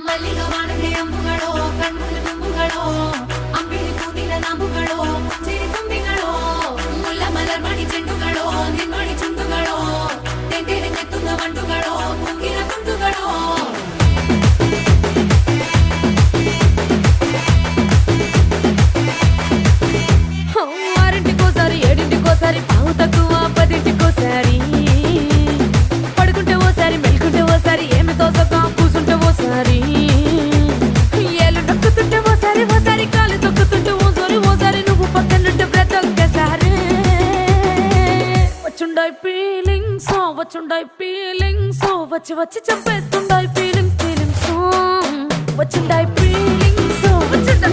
ಮಲ್ಲಿಗ ವಾಣದೆ ಅಂಬುಗಳೋ ಕಣ್ಮುಳ್ಳು ತುಂಬುಗಳೋ ಅಂಬಿಳಿ ಕೂದಿನ ನಾಂಬುಗಳೋ ಚಿರಿ ತುಂಬಿಗಳೋ ಮುಲ್ಲ ಮಲರ್ ಮಣಿ ಚೆಂಡುಗಳೋ ನಿನ್ಮಣಿ ಚುಂಡುಗಳೋ ತೆಂಟೆರೆ ನೆತ್ತುಂಗ ಮಂಡುಗಳೋ ಕುಂಗಿನ ತುಂಡುಗಳೋ ఆరింటికోసారి ఏడింటికోసారి పావు తక్కువ పదింటికోసారి పడుకుంటే ఓసారి మెలుకుంటే ఓసారి ఏమి తోసక కూసుంటే ఓసారి ఏళ్ళు నొక్కుతుంటే ఓసారి ఓసారి కాలు తొక్కుతుంటే ఓసారి నువ్వు పక్కనుంటే బ్రతొక్కసారి వచ్చుండాయి ఫీలింగ్స్ వచ్చి వచ్చి చంపేస్తుండాయి ఫీలింగ్స్ వచ్చుండాయి ఫీలింగ్స్ వచ్చుండాయి